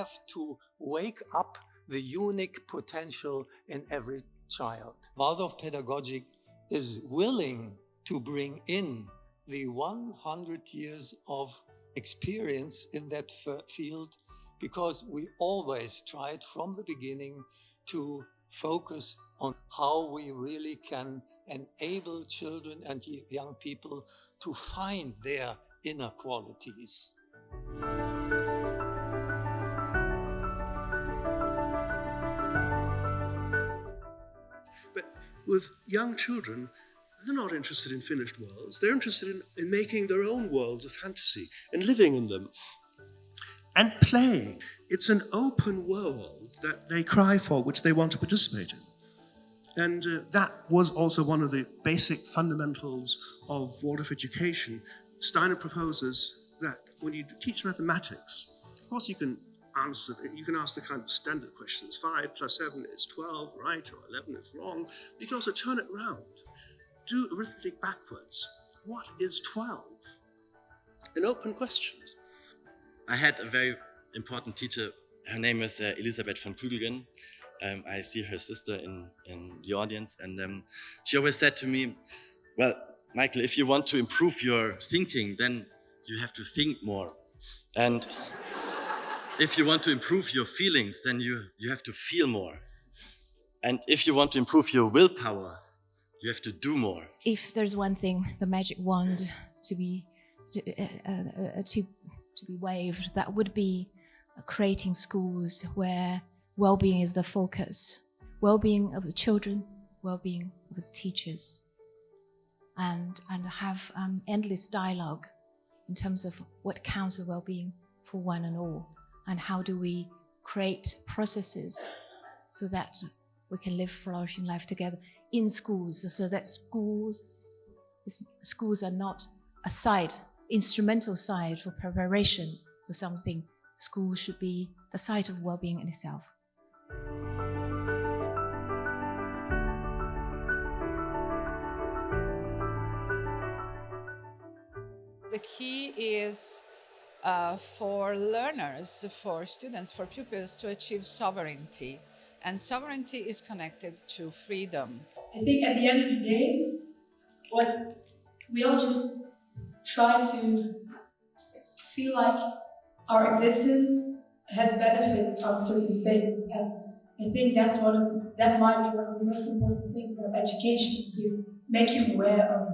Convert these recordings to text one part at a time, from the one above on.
have to wake up the unique potential in every child. Waldorf Pedagogic is willing to bring in the 100 years of experience in that field, because we always tried from the beginning to focus on how we really can enable children and young people to find their inner qualities. But with young children, they're not interested in finished worlds. They're interested in making their own worlds of fantasy and living in them and playing. It's an open world that they cry for, which they want to participate in. And that was also one of the basic fundamentals of Waldorf education. Steiner proposes that when you teach mathematics, of course you can ask the kind of standard questions. 5 plus 7 is 12, right? Or 11 is wrong. You can also turn it around. Do arithmetic backwards. What is 12? An open question. I had a very important teacher. Her name is Elisabeth von Kügelgen. I see her sister in the audience, and she always said to me, well, Michael, if you want to improve your thinking, then you have to think more. And if you want to improve your feelings, then you have to feel more. And if you want to improve your willpower, you have to do more. If there's one thing, the magic wand to be waved, that would be creating schools where well-being is the focus. Well-being of the children, well-being of the teachers, and have endless dialogue in terms of what counts as well-being for one and all, and how do we create processes so that we can live flourishing life together in schools, so that schools are not a side, instrumental side for preparation for something. School should be the site of well-being in itself. The key is for learners, for students, for pupils to achieve sovereignty. And sovereignty is connected to freedom. I think at the end of the day, what we all just try to feel like our existence has benefits from certain things. And I think that might be one of the most important things about education, to make you aware of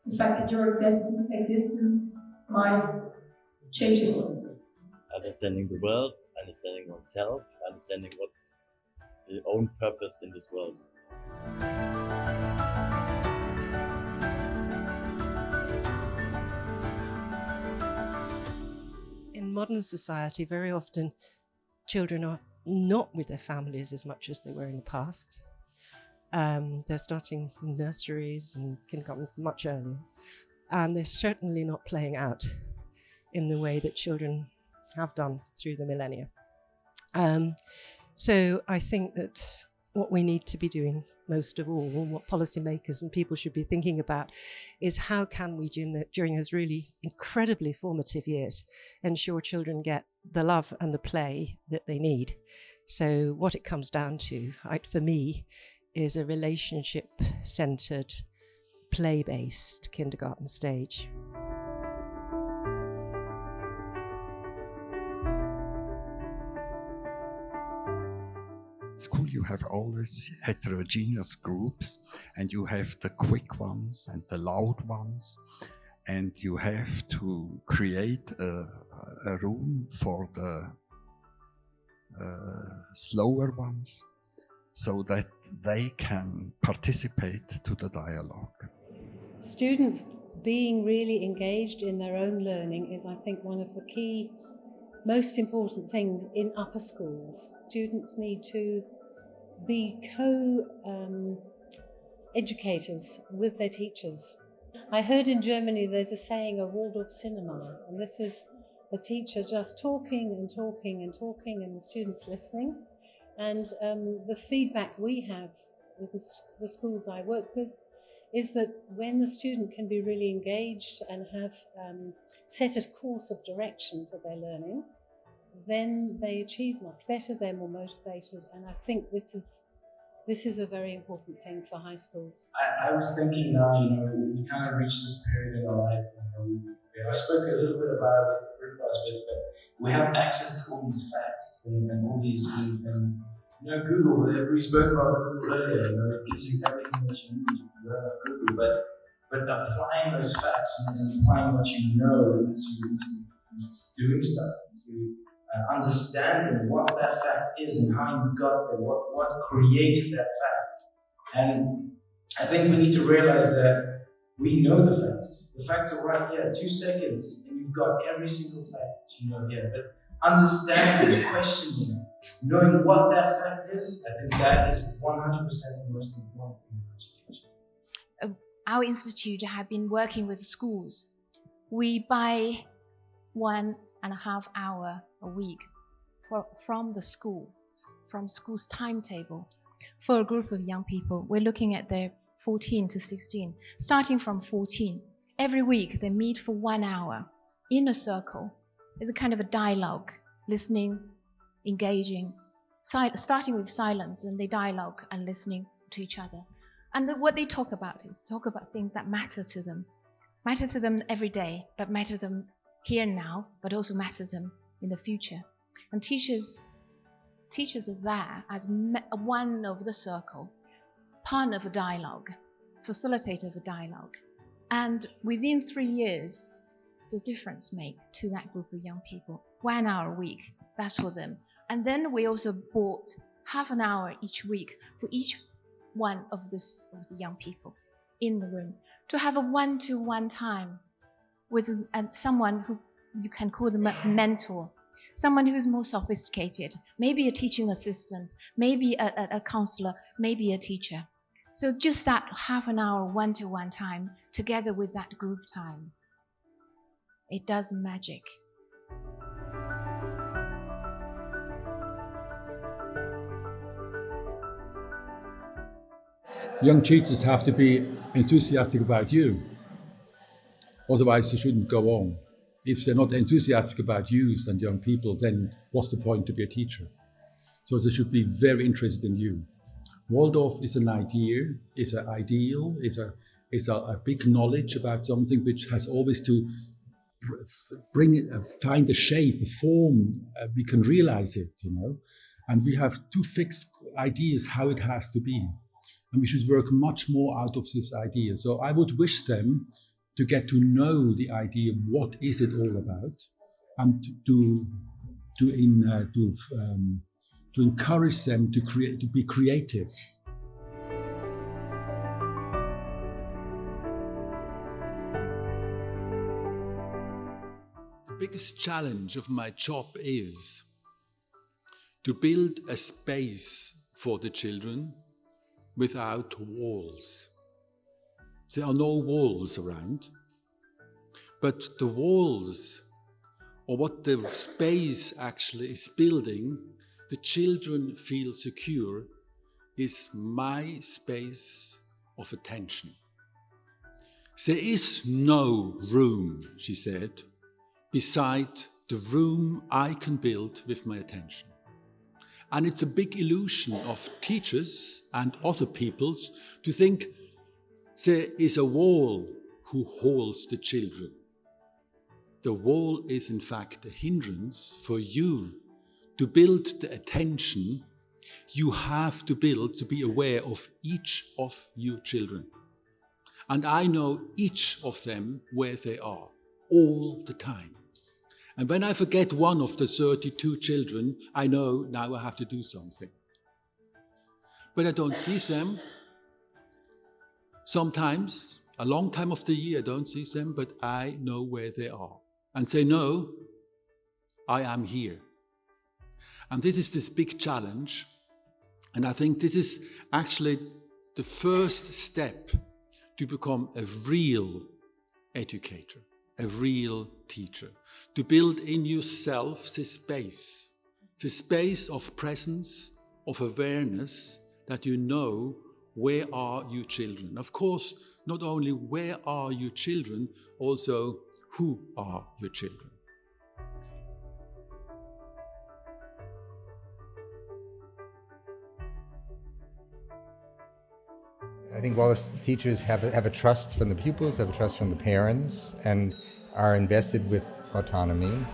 the fact that your existence might change the world. Understanding the world, understanding oneself, understanding what's the own purpose in this world. In modern society, very often children are not with their families as much as they were in the past. They're starting nurseries and kindergartens much earlier. And they're certainly not playing out in the way that children have done through the millennia. So I think that what we need to be doing most of all, what policymakers and people should be thinking about, is how can we, during those really incredibly formative years, ensure children get the love and the play that they need. So what it comes down to, for me, is a relationship-centered, play-based kindergarten stage. School, you have always heterogeneous groups, and you have the quick ones and the loud ones, and you have to create a room for the slower ones so that they can participate to the dialogue. Students being really engaged in their own learning is, I think, one of the key most important things in upper schools. Students need to be co-educators with their teachers. I heard in Germany there's a saying, a Waldorf cinema, and this is a teacher just talking and talking and talking and the students listening. And the feedback we have with the schools I work with is that when the student can be really engaged and have set a course of direction for their learning, then they achieve much better, they're more motivated, and I think this is a very important thing for high schools. I was thinking now, we kind of reached this period in our life. I spoke a little bit about it with the group I was with, but we have access to all these facts and all these, and Google, we spoke about Google earlier, it gives you everything that you need to learn on Google, but applying those facts and applying what you know into doing stuff, into understanding what that fact is and how you got there, what created that fact. And I think we need to realize that we know the facts. The facts are right here, 2 seconds, and you've got every single fact that you know here. But understanding, questioning, knowing what that fact is, I think that is 100% the most important thing in education. Our institute have been working with schools. We buy 1.5 hours a week from the school, from school's timetable for a group of young people. We're looking at their 14 to 16. Starting from 14, every week they meet for 1 hour in a circle. It's a kind of a dialogue, listening, engaging, starting with silence, and they dialogue and listening to each other. And what they talk about is things that matter to them every day, but matter to them here and now, but also matter to them in the future. And teachers are there as one of the circle, part of a dialogue, facilitator of a dialogue. And within 3 years, the difference make to that group of young people. 1 hour a week, that's for them. And then we also bought half an hour each week for each one of the young people in the room to have a one-to-one time with someone who you can call them a mentor, someone who's more sophisticated, maybe a teaching assistant, maybe a counselor, maybe a teacher. So just that half an hour one-to-one time together with that group time, it does magic. Young teachers have to be enthusiastic about you. Otherwise, you shouldn't go on. If they're not enthusiastic about youth and young people, then what's the point to be a teacher? So they should be very interested in you. Waldorf is an idea, is an ideal, is a big knowledge about something which has always to find a shape, a form, we can realize it, And we have 2 fixed ideas how it has to be. And we should work much more out of this idea. So I would wish them to get to know the idea, what is it all about, and to encourage them to be creative. The biggest challenge of my job is to build a space for the children without walls. There are no walls around, but the walls, or what the space actually is building, the children feel secure, is my space of attention. There is no room, she said, beside the room I can build with my attention. And it's a big illusion of teachers and other peoples to think there is a wall who holds the children. The wall is in fact a hindrance for you to build the attention you have to build to be aware of each of your children. And I know each of them where they are all the time. And when I forget one of the 32 children, I know now I have to do something. But I don't see them. Sometimes, a long time of the year, I don't see them, but I know where they are. And they know I am here. And this is this big challenge. And I think this is actually the first step to become a real educator, a real teacher, to build in yourself this space of presence, of awareness, that you know where are your children. Of course, not only where are your children, also who are your children. I think Waldorf teachers have a trust from the pupils, have a trust from the parents, and are invested with autonomy,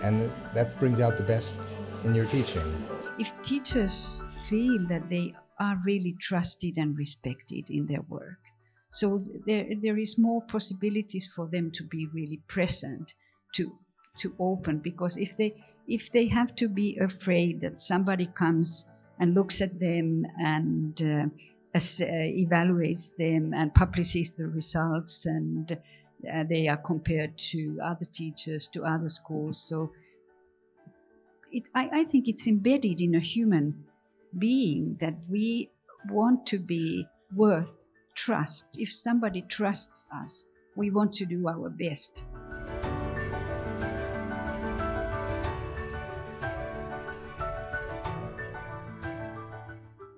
and that brings out the best in your teaching. If teachers feel that they are really trusted and respected in their work, so there is more possibilities for them to be really present, to open, because if they have to be afraid that somebody comes and looks at them and evaluates them and publishes the results, and they are compared to other teachers, to other schools. So I think it's embedded in a human being that we want to be worth trust. If somebody trusts us, we want to do our best.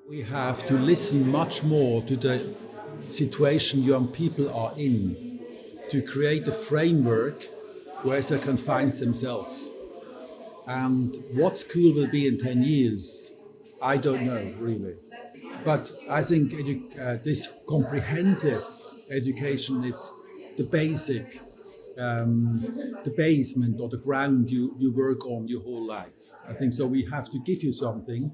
We have to listen much more to the situation young people are in, to create a framework where they can find themselves. And what school will be in 10 years, I don't know, really. But I think this comprehensive education is the basic, the basement or the ground you work on your whole life. I think so. We have to give you something,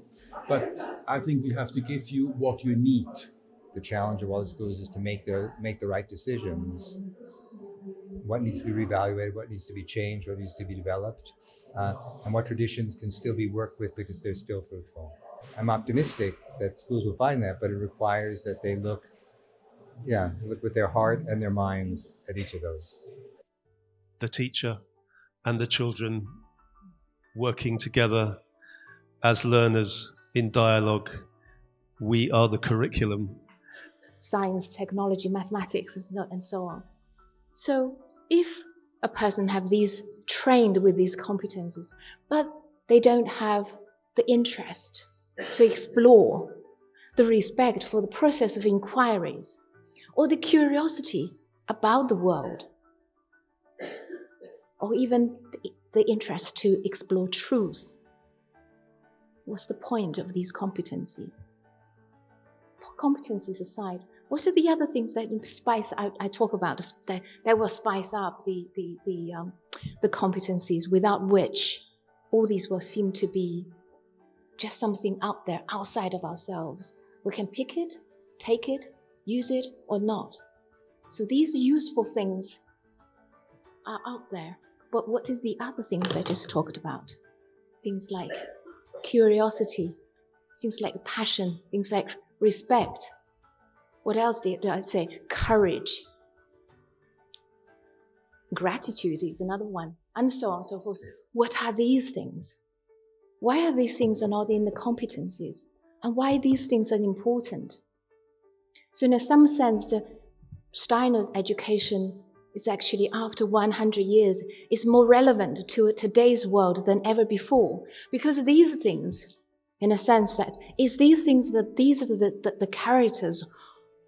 but I think we have to give you what you need. The challenge of all the schools is to make the right decisions. What needs to be reevaluated, what needs to be changed, what needs to be developed, and what traditions can still be worked with because they're still fruitful. I'm optimistic that schools will find that, but it requires that they look with their heart and their minds at each of those. The teacher and the children working together as learners in dialogue. We are the curriculum. Science, technology, mathematics, and so on. So if a person have these trained with these competencies, but they don't have the interest to explore, the respect for the process of inquiries, or the curiosity about the world, or even the interest to explore truth, what's the point of these competencies? Competencies aside, what are the other things that spice out? I talk about that will spice up the competencies, without which all these will seem to be just something out there, outside of ourselves. We can pick it, take it, use it, or not. So these useful things are out there. But what are the other things I just talked about? Things like curiosity, things like passion, things like respect. What else did I say? Courage. Gratitude is another one, and so on and so forth. What are these things? Why are these things not in the competencies? And why these things are important? So in some sense, the Steiner education is actually, after 100 years, is more relevant to today's world than ever before. Because these things, in a sense, that is these things that these are the characters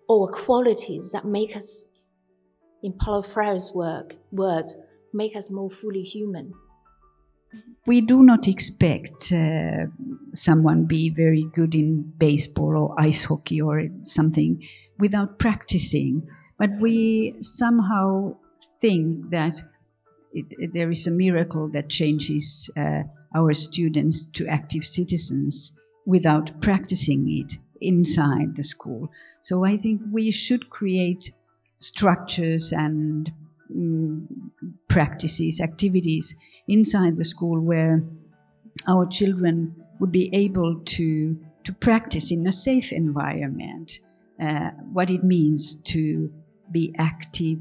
or qualities that make us, in Paulo Freire's words, make us more fully human. We do not expect someone be very good in baseball or ice hockey or something without practicing. But we somehow think that there is a miracle that changes our students to active citizens without practicing it inside the school. So I think we should create structures and practices, activities inside the school where our children would be able to practice in a safe environment what it means to be active,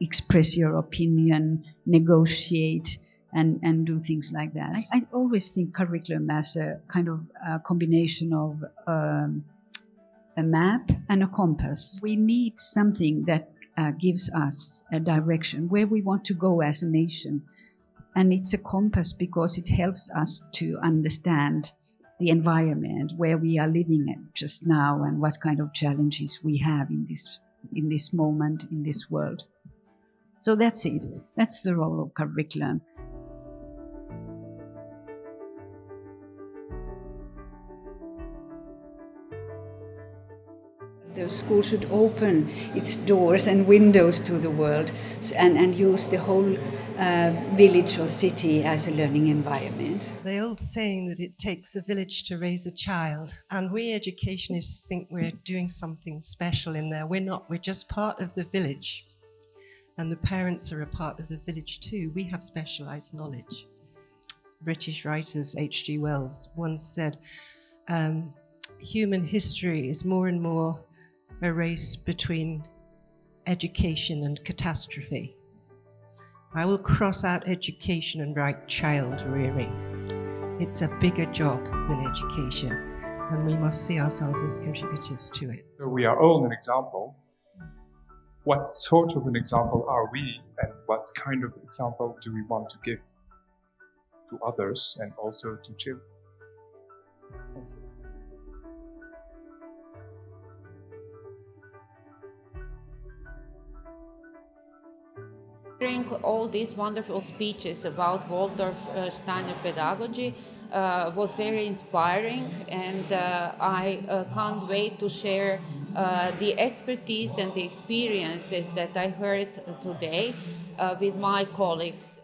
express your opinion, negotiate, and do things like that. I always think curriculum as a kind of a combination of a map and a compass. We need something that gives us a direction where we want to go as a nation. And it's a compass because it helps us to understand the environment where we are living at just now and what kind of challenges we have in this moment, in this world. So that's it. That's the role of curriculum. The school should open its doors and windows to the world and use the whole village or city as a learning environment. The old saying that it takes a village to raise a child, and we educationists think we're doing something special in there. We're not, we're just part of the village, and the parents are a part of the village too. We have specialized knowledge. British writers H.G. Wells once said, human history is more and more a race between education and catastrophe. I will cross out education and write child rearing. It's a bigger job than education, and we must see ourselves as contributors to it. So we are all an example. What sort of an example are we, and what kind of example do we want to give to others and also to children? Thank you. Hearing all these wonderful speeches about Waldorf Steiner pedagogy was very inspiring, and I can't wait to share the expertise and the experiences that I heard today with my colleagues.